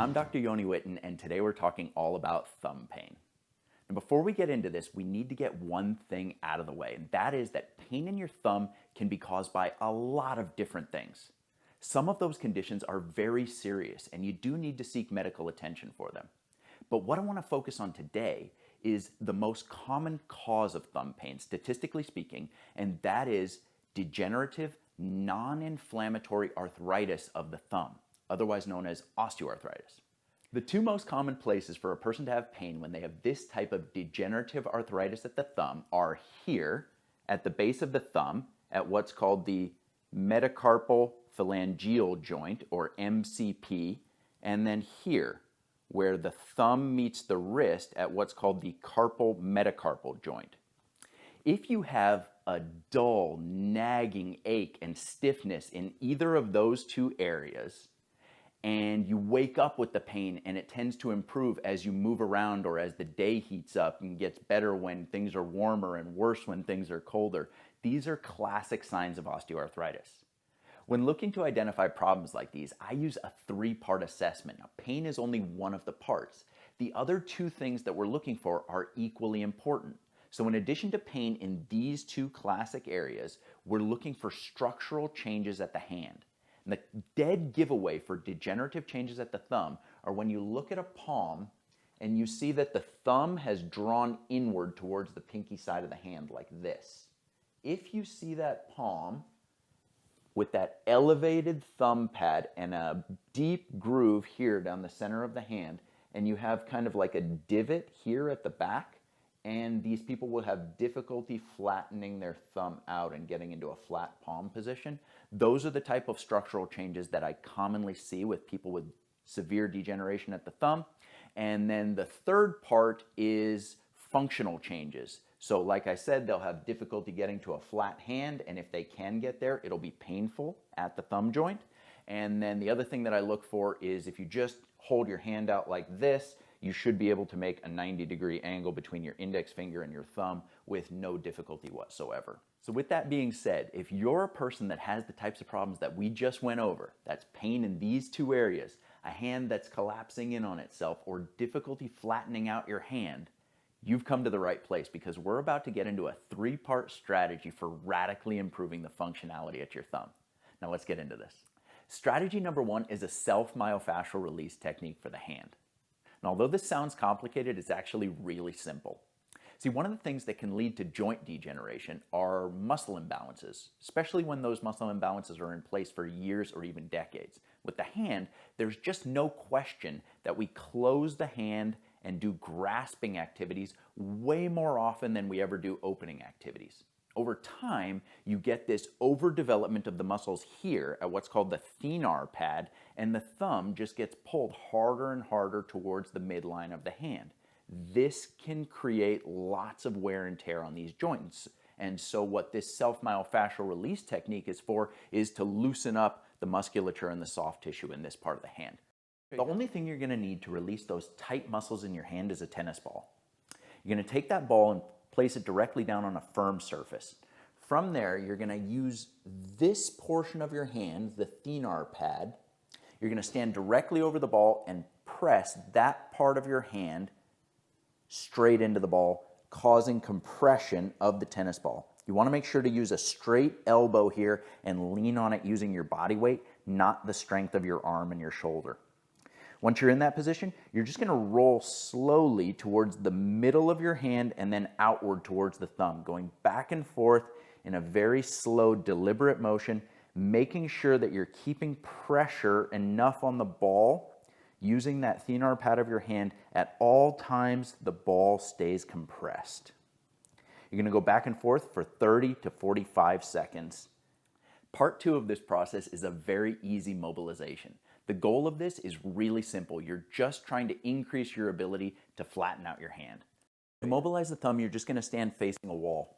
I'm Dr. Yoni Whitten, and today we're talking all about thumb pain. Now, before we get into this, we need to get one thing out of the way, and that is that pain in your thumb can be caused by a lot of different things. Some of those conditions are very serious, and you do need to seek medical attention for them. But what I want to focus on today is the most common cause of thumb pain, statistically speaking, and that is degenerative, non-inflammatory arthritis of the thumb, otherwise known as osteoarthritis. The two most common places for a person to have pain when they have this type of degenerative arthritis at the thumb are here at the base of the thumb at what's called the metacarpal phalangeal joint, or MCP, and then here where the thumb meets the wrist at what's called the carpal metacarpal joint. If you have a dull, nagging ache and stiffness in either of those two areas, and you wake up with the pain and it tends to improve as you move around or as the day heats up and gets better when things are warmer and worse when things are colder, these are classic signs of osteoarthritis. When looking to identify problems like these, I use a three-part assessment. Now, pain is only one of the parts. The other two things that we're looking for are equally important. So in addition to pain in these two classic areas, we're looking for structural changes at the hand. And the dead giveaway for degenerative changes at the thumb are when you look at a palm and you see that the thumb has drawn inward towards the pinky side of the hand like this. If you see that palm with that elevated thumb pad and a deep groove here down the center of the hand, and you have kind of like a divot here at the back, and these people will have difficulty flattening their thumb out and getting into a flat palm position. Those are the type of structural changes that I commonly see with people with severe degeneration at the thumb. And then the third part is functional changes. So like I said, they'll have difficulty getting to a flat hand, and if they can get there, it'll be painful at the thumb joint. And then the other thing that I look for is if you just hold your hand out like this, you should be able to make a 90-degree angle between your index finger and your thumb with no difficulty whatsoever. So with that being said, if you're a person that has the types of problems that we just went over, that's pain in these two areas, a hand that's collapsing in on itself, or difficulty flattening out your hand, you've come to the right place, because we're about to get into a three-part strategy for radically improving the functionality at your thumb. Now let's get into this. Strategy number one is a self-myofascial release technique for the hand. And although this sounds complicated, it's actually really simple. See, one of the things that can lead to joint degeneration are muscle imbalances, especially when those muscle imbalances are in place for years or even decades. With the hand, there's just no question that we close the hand and do grasping activities way more often than we ever do opening activities. Over time, you get this overdevelopment of the muscles here at what's called the thenar pad, and the thumb just gets pulled harder and harder towards the midline of the hand. This can create lots of wear and tear on these joints. And so what this self-myofascial release technique is for is to loosen up the musculature and the soft tissue in this part of the hand. The only thing you're going to need to release those tight muscles in your hand is a tennis ball. You're going to take that ball and place it directly down on a firm surface. From there, you're going to use this portion of your hand, the thenar pad. You're going to stand directly over the ball and press that part of your hand straight into the ball, causing compression of the tennis ball. You want to make sure to use a straight elbow here and lean on it using your body weight, not the strength of your arm and your shoulder. Once you're in that position, you're just going to roll slowly towards the middle of your hand and then outward towards the thumb, going back and forth in a very slow, deliberate motion, making sure that you're keeping pressure enough on the ball, using that thenar pad of your hand at all times the ball stays compressed. You're going to go back and forth for 30 to 45 seconds. Part two of this process is a very easy mobilization. The goal of this is really simple. You're just trying to increase your ability to flatten out your hand. To mobilize the thumb, you're just going to stand facing a wall.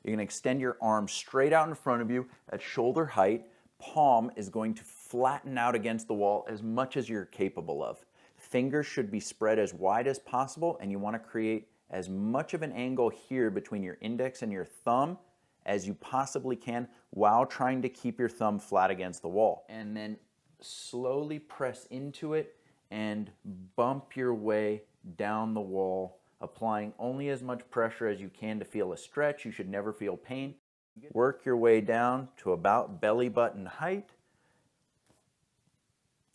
You're going to extend your arm straight out in front of you at shoulder height. Palm is going to flatten out against the wall as much as you're capable of. Fingers should be spread as wide as possible, and you want to create as much of an angle here between your index and your thumb as you possibly can while trying to keep your thumb flat against the wall. And then slowly press into it and bump your way down the wall, applying only as much pressure as you can to feel a stretch. You should never feel pain. Work your way down to about belly button height.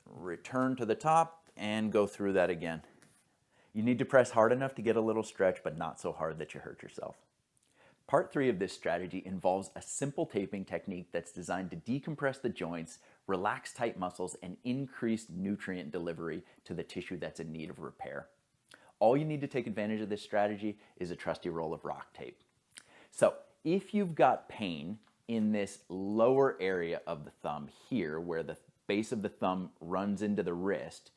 Return to the top and go through that again. You need to press hard enough to get a little stretch, but not so hard that you hurt yourself. Part 3 of this strategy involves a simple taping technique that's designed to decompress the joints, relax tight muscles, and increase nutrient delivery to the tissue that's in need of repair. All you need to take advantage of this strategy is a trusty roll of rock tape. So, if you've got pain in this lower area of the thumb here, where the base of the thumb runs into the wrist,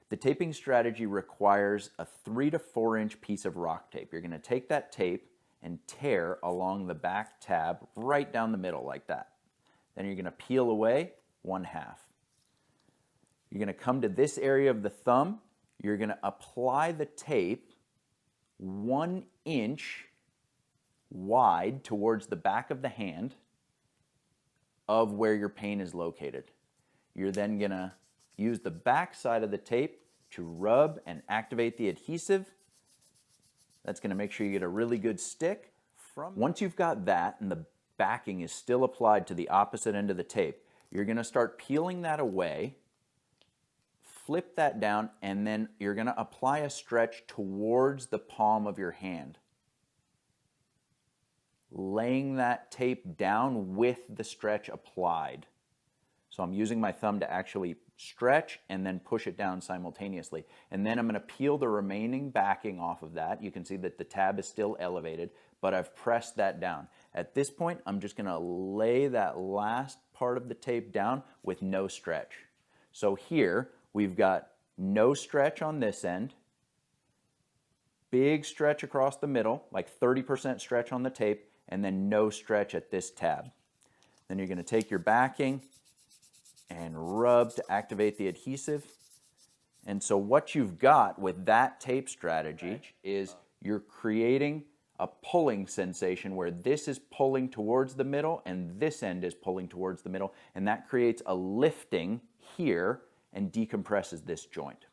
the taping strategy requires a 3 to 4 inch piece of rock tape. You're going to take that tape and tear along the back tab right down the middle like that. Then you're going to peel away 1/2. You're going to come to this area of the thumb. You're going to apply the tape 1 inch wide towards the back of the hand of where your pain is located. You're then going to use the back side of the tape to rub and activate the adhesive. That's going to make sure you get a really good stick. Once you've got that and the backing is still applied to the opposite end of the tape, you're going to start peeling that away, flip that down, and then you're going to apply a stretch towards the palm of your hand, laying that tape down with the stretch applied. So I'm using my thumb to actually stretch and then push it down simultaneously. And then I'm going to peel the remaining backing off of that. You can see that the tab is still elevated, but I've pressed that down. At this point, I'm just going to lay that last part of the tape down with no stretch. So here, we've got no stretch on this end, big stretch across the middle, like 30% stretch on the tape, and then no stretch at this tab. Then you're going to take your backing and rub to activate the adhesive. And so what you've got with that tape strategy is you're creating a pulling sensation where this is pulling towards the middle and this end is pulling towards the middle, and that creates a lifting here and decompresses this joint.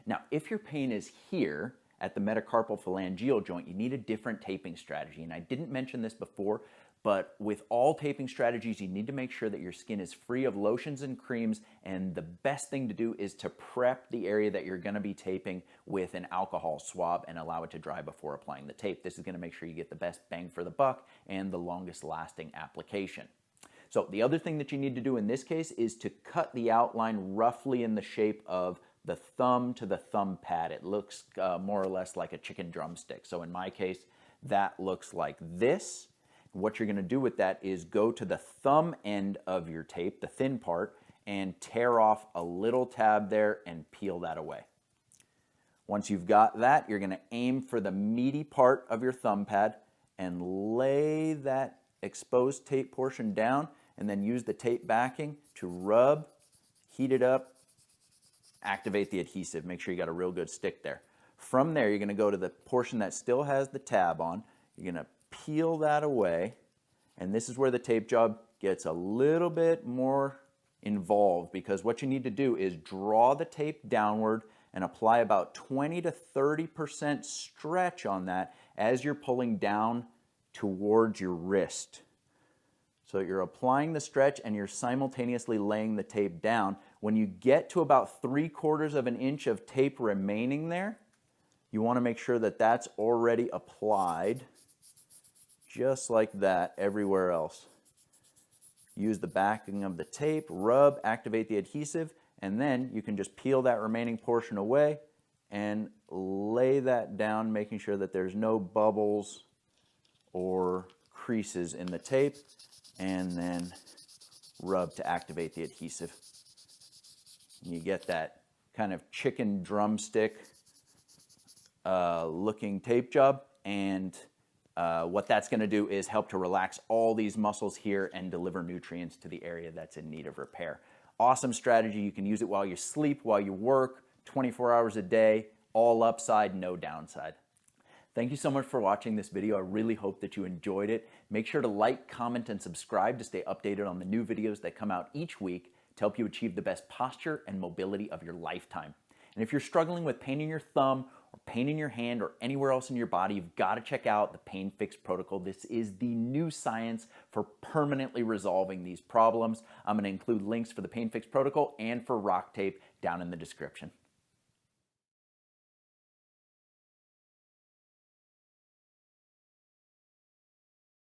Now, if your pain is here at the metacarpal phalangeal joint, you need a different taping strategy. And I didn't mention this before, but with all taping strategies, you need to make sure that your skin is free of lotions and creams, and the best thing to do is to prep the area that you're going to be taping with an alcohol swab and allow it to dry before applying the tape. This is going to make sure you get the best bang for the buck and the longest lasting application. So the other thing that you need to do in this case is to cut the outline roughly in the shape of the thumb to the thumb pad. It looks more or less like a chicken drumstick. So in my case, that looks like this. What you're going to do with that is go to the thumb end of your tape, the thin part, and tear off a little tab there and peel that away. Once you've got that, you're going to aim for the meaty part of your thumb pad and lay that exposed tape portion down, and then use the tape backing to rub, heat it up, activate the adhesive. Make sure you got a real good stick there. From there, you're going to go to the portion that still has the tab on. You're going to peel that away, and this is where the tape job gets a little bit more involved, because what you need to do is draw the tape downward and apply about 20 to 30% stretch on that as you're pulling down towards your wrist. So you're applying the stretch and you're simultaneously laying the tape down. When you get to about 3/4 of an inch of tape remaining there, you want to make sure that that's already applied just like that everywhere else. Use the backing of the tape, rub, activate the adhesive, and then you can just peel that remaining portion away and lay that down, making sure that there's no bubbles or creases in the tape, and then rub to activate the adhesive. And you get that kind of chicken drumstick looking tape job, and what that's going to do is help to relax all these muscles here and deliver nutrients to the area that's in need of repair. Awesome strategy. You can use it while you sleep, while you work, 24 hours a day, all upside, no downside. Thank you so much for watching this video. I really hope that you enjoyed it. Make sure to like, comment, and subscribe to stay updated on the new videos that come out each week to help you achieve the best posture and mobility of your lifetime. And if you're struggling with pain in your thumb or pain in your hand or anywhere else in your body, you've got to check out the Pain Fix Protocol. This is the new science for permanently resolving these problems. I'm going to include links for the Pain Fix Protocol and for rock tape down in the description.